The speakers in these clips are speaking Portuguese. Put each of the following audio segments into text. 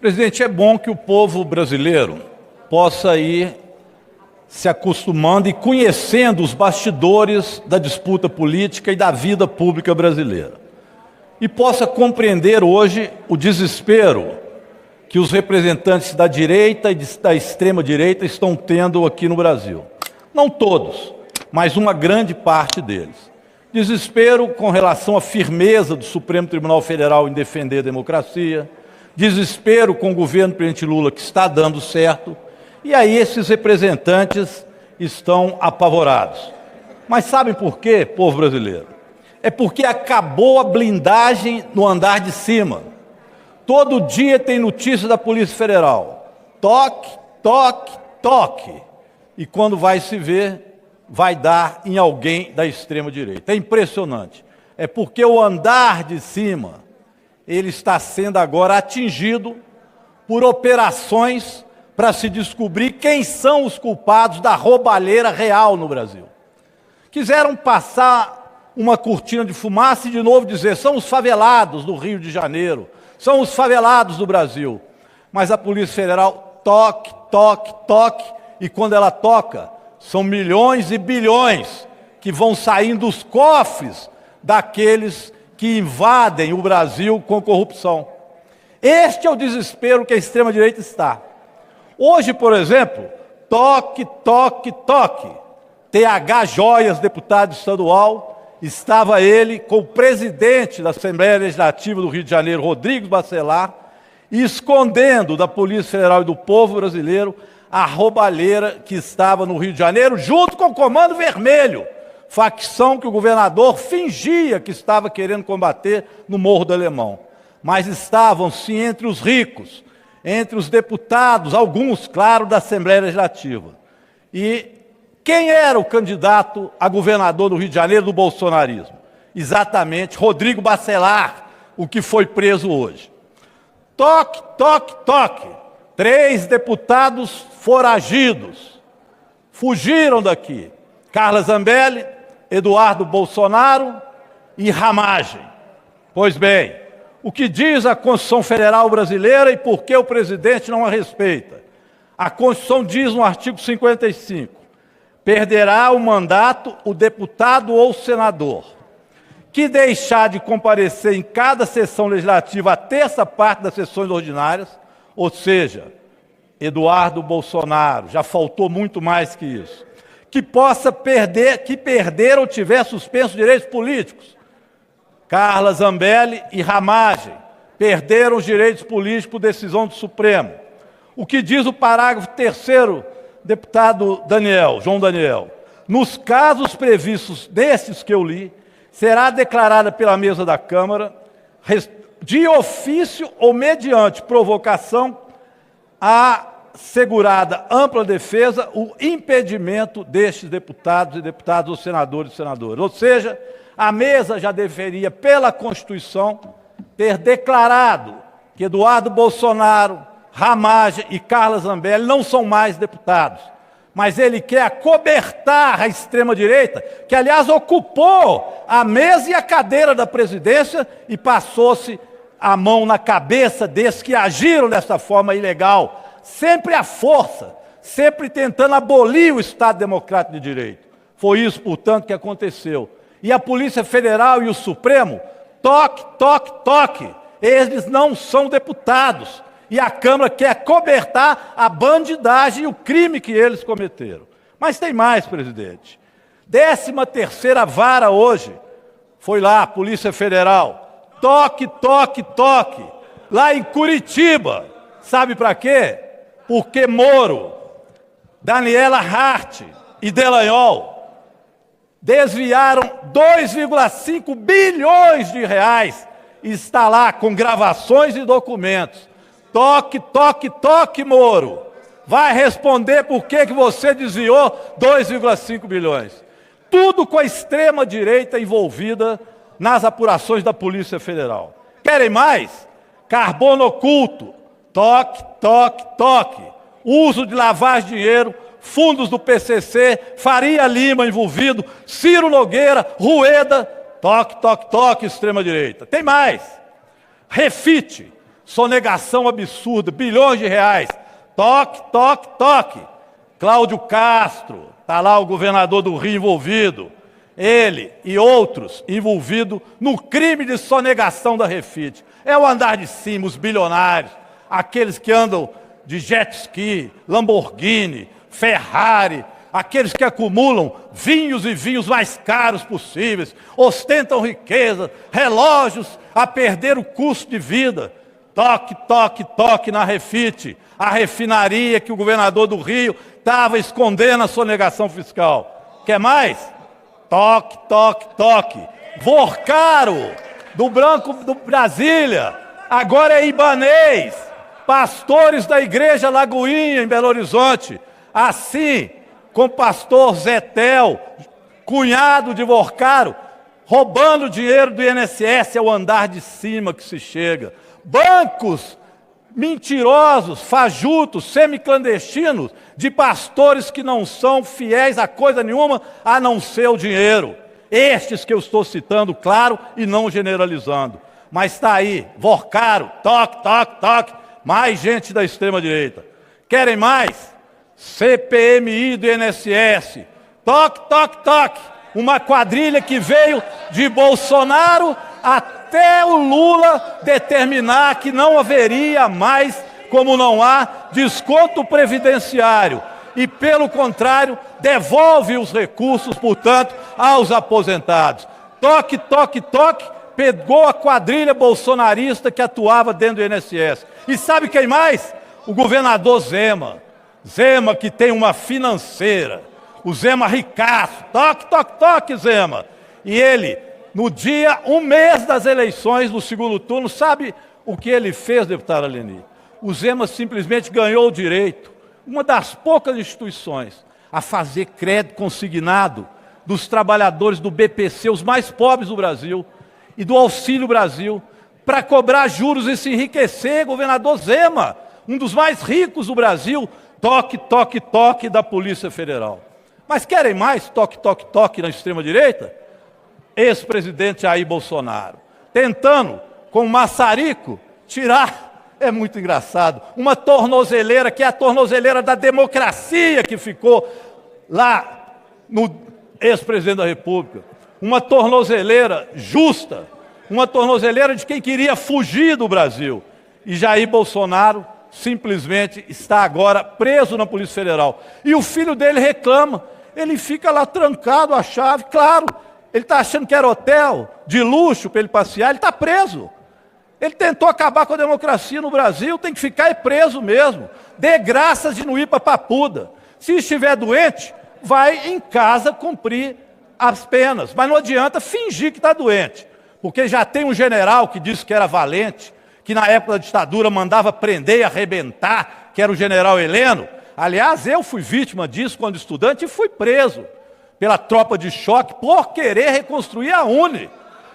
Presidente, é bom que o povo brasileiro possa ir se acostumando e conhecendo os bastidores da disputa política e da vida pública brasileira. E possa compreender hoje o desespero que os representantes da direita e da extrema-direita estão tendo aqui no Brasil. Não todos, mas uma grande parte deles. Desespero com relação à firmeza do Supremo Tribunal Federal em defender a democracia, desespero com o governo do presidente Lula, que está dando certo, e aí esses representantes estão apavorados. Mas sabem por quê, povo brasileiro? É porque acabou a blindagem no andar de cima. Todo dia tem notícia da Polícia Federal. Toque, toque, toque. E quando vai se ver, vai dar em alguém da extrema-direita. É impressionante. É porque o andar de cima, ele está sendo agora atingido por operações para se descobrir quem são os culpados da roubalheira real no Brasil. Quiseram passar uma cortina de fumaça e de novo dizer, são os favelados do Rio de Janeiro, são os favelados do Brasil. Mas a Polícia Federal toque, toque, toque, e quando ela toca, são milhões e bilhões que vão saindo dos cofres daqueles que invadem o Brasil com corrupção. Este é o desespero que a extrema-direita está. Hoje, por exemplo, toque, toque, toque. TH Joias, deputado estadual, estava ele com o presidente da Assembleia Legislativa do Rio de Janeiro, Rodrigo Bacelar, escondendo da Polícia Federal e do povo brasileiro a roubalheira que estava no Rio de Janeiro, junto com o Comando Vermelho, facção que o governador fingia que estava querendo combater no Morro do Alemão. Mas estavam, sim, entre os ricos, entre os deputados, alguns, claro, da Assembleia Legislativa. E quem era o candidato a governador do Rio de Janeiro do bolsonarismo? Exatamente, Rodrigo Bacelar, o que foi preso hoje. Toque, toque, toque. 3 deputados foragidos fugiram daqui. Carla Zambelli, Eduardo Bolsonaro e Ramagem. Pois bem, o que diz a Constituição Federal brasileira e por que o presidente não a respeita? A Constituição diz no artigo 55, perderá o mandato o deputado ou senador que deixar de comparecer em cada sessão legislativa a terça parte das sessões ordinárias, ou seja, Eduardo Bolsonaro, já faltou muito mais que isso, que possa perder, que perder ou tiver suspenso direitos políticos. Carla Zambelli e Ramagem perderam os direitos políticos por decisão do Supremo. O que diz o parágrafo 3º, deputado João Daniel? Nos casos previstos desses que eu li, será declarada pela mesa da Câmara, de ofício ou mediante provocação, assegurada ampla defesa, o impedimento destes deputados e deputadas, ou senadores e senadoras. Ou seja, a mesa já deveria, pela Constituição, ter declarado que Eduardo Bolsonaro, Ramagem e Carla Zambelli não são mais deputados, mas ele quer acobertar a extrema-direita, que, aliás, ocupou a mesa e a cadeira da presidência e passou-se a mão na cabeça desses que agiram dessa forma ilegal, sempre à força, sempre tentando abolir o Estado Democrático de Direito. Foi isso, portanto, que aconteceu. E a Polícia Federal e o Supremo, toque, toque, toque, eles não são deputados. E a Câmara quer cobertar a bandidagem e o crime que eles cometeram. Mas tem mais, presidente. 13ª vara hoje foi lá, a Polícia Federal. Toque, toque, toque. Lá em Curitiba. Sabe para quê? Porque Moro, Daniela Hart e Delanhol desviaram 2,5 bilhões de reais. Está lá com gravações e documentos. Toque, toque, toque, Moro. Vai responder por que você desviou 2,5 bilhões. Tudo com a extrema-direita envolvida nas apurações da Polícia Federal. Querem mais? Carbono oculto. Toque, toque, toque. Uso de lavagem de dinheiro, fundos do PCC, Faria Lima envolvido, Ciro Nogueira, Rueda. Toque, toque, toque, extrema-direita. Tem mais. Refite. sonegação absurda, bilhões de reais. Toque, toque, toque. Cláudio Castro, está lá o governador do Rio envolvido. Ele e outros envolvidos no crime de sonegação da Refit. É o andar de cima, os bilionários, aqueles que andam de jet ski, Lamborghini, Ferrari, aqueles que acumulam vinhos e vinhos mais caros possíveis, ostentam riqueza, relógios a perder o custo de vida. Toque, toque, toque na Refit, a refinaria que o governador do Rio estava escondendo a sonegação fiscal. Quer mais? Toque, toque, toque. Vorcaro, do Branco do Brasília, agora é Ibanez, pastores da Igreja Lagoinha, em Belo Horizonte, assim, com o pastor Zetel, cunhado de Vorcaro, roubando dinheiro do INSS, é o andar de cima que se chega. Bancos mentirosos, fajutos, semiclandestinos, de pastores que não são fiéis a coisa nenhuma, a não ser o dinheiro. Estes que eu estou citando, claro, e não generalizando. Mas está aí, Vorcaro, toque, toque, toque, mais gente da extrema-direita. Querem mais? CPMI do INSS, toque, toque, toque. Uma quadrilha que veio de Bolsonaro até o Lula determinar que não haveria mais, como não há, desconto previdenciário. E, pelo contrário, devolve os recursos, portanto, aos aposentados. Toque, toque, toque, pegou a quadrilha bolsonarista que atuava dentro do INSS. E sabe quem mais? O governador Zema. Zema, que tem uma financeira. O Zema ricaço. Toque, toque, toque, Zema. E ele, no dia, um mês das eleições, no segundo turno, sabe o que ele fez, deputado Aleni? O Zema simplesmente ganhou o direito, uma das poucas instituições, a fazer crédito consignado dos trabalhadores do BPC, os mais pobres do Brasil, e do Auxílio Brasil, para cobrar juros e se enriquecer. Governador Zema, um dos mais ricos do Brasil, toque, toque, toque da Polícia Federal. Mas querem mais toque, toque, toque na extrema-direita? Ex-presidente Jair Bolsonaro, tentando, com o maçarico, tirar, é muito engraçado, uma tornozeleira, que é a tornozeleira da democracia que ficou lá no ex-presidente da República. Uma tornozeleira justa, uma tornozeleira de quem queria fugir do Brasil. E Jair Bolsonaro simplesmente está agora preso na Polícia Federal. E o filho dele reclama, ele fica lá trancado a chave, claro, ele está achando que era hotel de luxo para ele passear, ele está preso. Ele tentou acabar com a democracia no Brasil, tem que ficar preso mesmo. Dê graças de não ir para Papuda. Se estiver doente, vai em casa cumprir as penas. Mas não adianta fingir que está doente. Porque já tem um general que disse que era valente, que na época da ditadura mandava prender e arrebentar, que era o general Heleno. Aliás, eu fui vítima disso quando estudante e fui preso pela tropa de choque por querer reconstruir a UNE.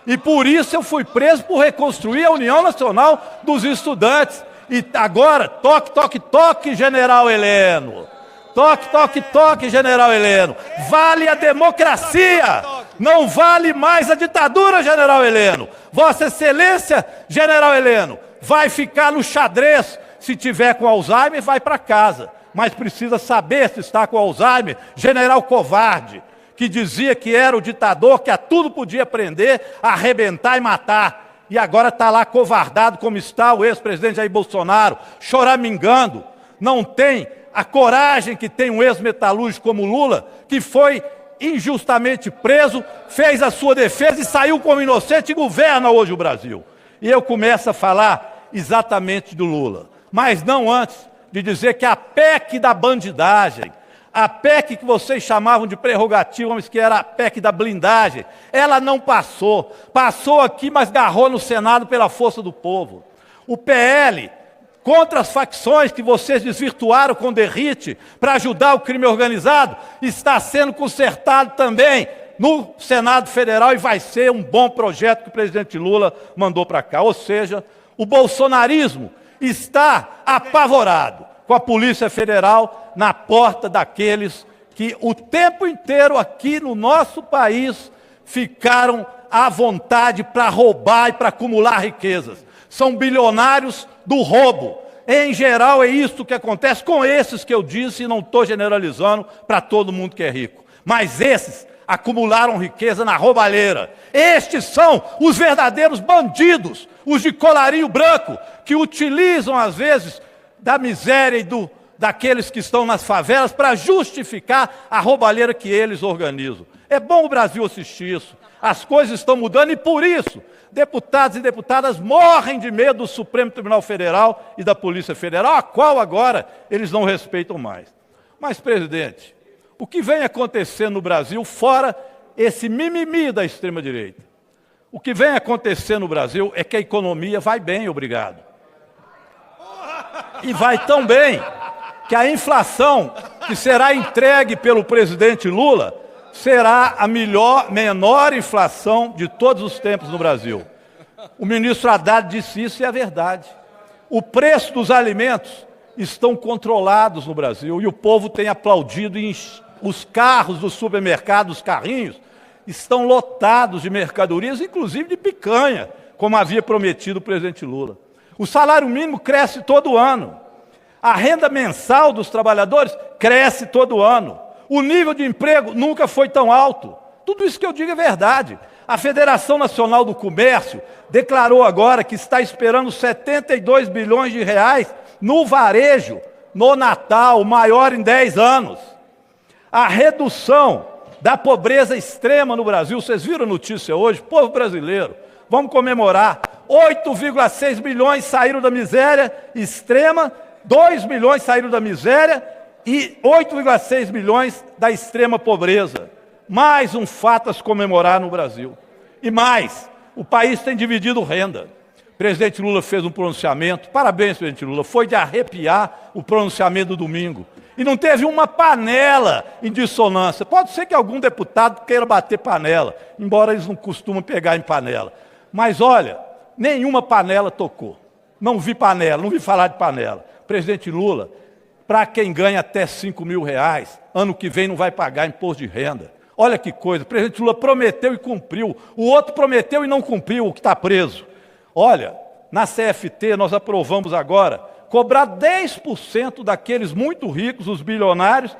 E por isso eu fui preso por reconstruir a União Nacional dos Estudantes. E agora, toque, toque, toque, general Heleno. Toque, toque, toque, general Heleno. Vale a democracia, não vale mais a ditadura, general Heleno. Vossa Excelência, general Heleno, vai ficar no xadrez. Se tiver com Alzheimer, vai para casa. Mas precisa saber se está com Alzheimer. General covarde, que dizia que era o ditador, que a tudo podia prender, arrebentar e matar. E agora está lá covardado como está o ex-presidente Jair Bolsonaro, choramingando. Não tem a coragem que tem um ex-metalúrgico como Lula, que foi injustamente preso, fez a sua defesa e saiu como inocente e governa hoje o Brasil. E eu começo a falar exatamente do Lula, mas não antes de dizer que a PEC da bandidagem, a PEC que vocês chamavam de prerrogativa, mas que era a PEC da blindagem, ela não passou. Passou aqui, mas garrou no Senado pela força do povo. O PL, contra as facções que vocês desvirtuaram com derrite para ajudar o crime organizado, está sendo consertado também no Senado Federal e vai ser um bom projeto que o presidente Lula mandou para cá. Ou seja, o bolsonarismo está apavorado com a Polícia Federal na porta daqueles que o tempo inteiro aqui no nosso país ficaram à vontade para roubar e para acumular riquezas. São bilionários do roubo. Em geral, é isso que acontece com esses que eu disse, e não estou generalizando para todo mundo que é rico. Mas esses acumularam riqueza na roubalheira. Estes são os verdadeiros bandidos, os de colarinho branco, que utilizam, às vezes, da miséria e daqueles que estão nas favelas para justificar a roubalheira que eles organizam. É bom o Brasil assistir isso. As coisas estão mudando e, por isso, deputados e deputadas morrem de medo do Supremo Tribunal Federal e da Polícia Federal, a qual agora eles não respeitam mais. Mas, presidente, o que vem acontecendo no Brasil, fora esse mimimi da extrema-direita, o que vem acontecendo no Brasil é que a economia vai bem, obrigado. E vai tão bem que a inflação que será entregue pelo presidente Lula será a menor inflação de todos os tempos no Brasil. O ministro Haddad disse isso e é verdade. O preço dos alimentos estão controlados no Brasil e o povo tem aplaudido e os carros do supermercado, os carrinhos, estão lotados de mercadorias, inclusive de picanha, como havia prometido o presidente Lula. O salário mínimo cresce todo ano. A renda mensal dos trabalhadores cresce todo ano. O nível de emprego nunca foi tão alto. Tudo isso que eu digo é verdade. A Federação Nacional do Comércio declarou agora que está esperando 72 bilhões de reais no varejo, no Natal, o maior em 10 anos. A redução da pobreza extrema no Brasil, vocês viram a notícia hoje? Povo brasileiro, vamos comemorar. 8,6 milhões saíram da miséria extrema, 2 milhões saíram da miséria e 8,6 milhões da extrema pobreza. Mais um fato a se comemorar no Brasil. E mais, o país tem dividido renda. O presidente Lula fez um pronunciamento, parabéns, presidente Lula, foi de arrepiar o pronunciamento do domingo. E não teve uma panela em dissonância. Pode ser que algum deputado queira bater panela, embora eles não costumam pegar em panela. Mas olha, nenhuma panela tocou. Não vi panela, não vi falar de panela. Presidente Lula, para quem ganha até 5 mil reais, ano que vem não vai pagar imposto de renda. Olha que coisa, o presidente Lula prometeu e cumpriu. O outro prometeu e não cumpriu, o que está preso. Olha, na CFT nós aprovamos agora cobrar 10% daqueles muito ricos, os bilionários,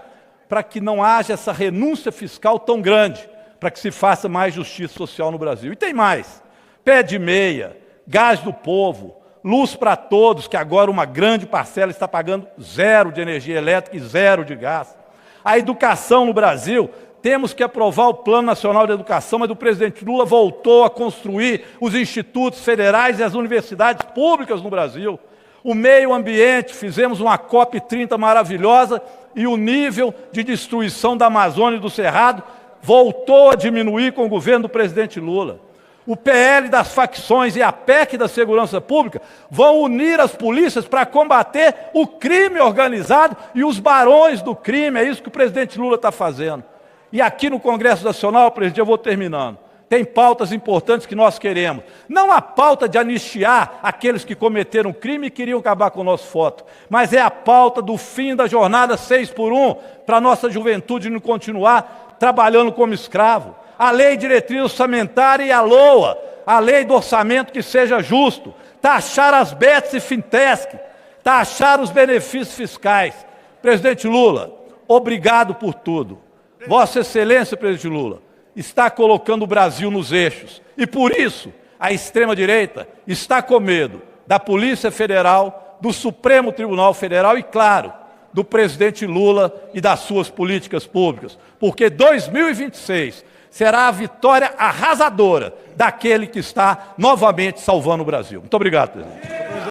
para que não haja essa renúncia fiscal tão grande, para que se faça mais justiça social no Brasil. E tem mais, pé de meia, gás do povo, luz para todos, que agora uma grande parcela está pagando 0 de energia elétrica e 0 de gás. A educação no Brasil, temos que aprovar o Plano Nacional de Educação, mas o presidente Lula voltou a construir os institutos federais e as universidades públicas no Brasil. O meio ambiente, fizemos uma COP30 maravilhosa e o nível de destruição da Amazônia e do Cerrado voltou a diminuir com o governo do presidente Lula. O PL das facções e a PEC da segurança pública vão unir as polícias para combater o crime organizado e os barões do crime. É isso que o presidente Lula está fazendo. E aqui no Congresso Nacional, presidente, eu vou terminando, tem pautas importantes que nós queremos. Não a pauta de anistiar aqueles que cometeram crime e queriam acabar com o nosso voto, mas é a pauta do fim da jornada 6x1, para a nossa juventude não continuar trabalhando como escravo. A lei de diretriz orçamentária e a LOA, a lei do orçamento que seja justo, taxar as bets e fintech, taxar os benefícios fiscais. Presidente Lula, obrigado por tudo. Vossa Excelência, presidente Lula, está colocando o Brasil nos eixos. E por isso, a extrema-direita está com medo da Polícia Federal, do Supremo Tribunal Federal e, claro, do presidente Lula e das suas políticas públicas. Porque 2026 será a vitória arrasadora daquele que está novamente salvando o Brasil. Muito obrigado, presidente.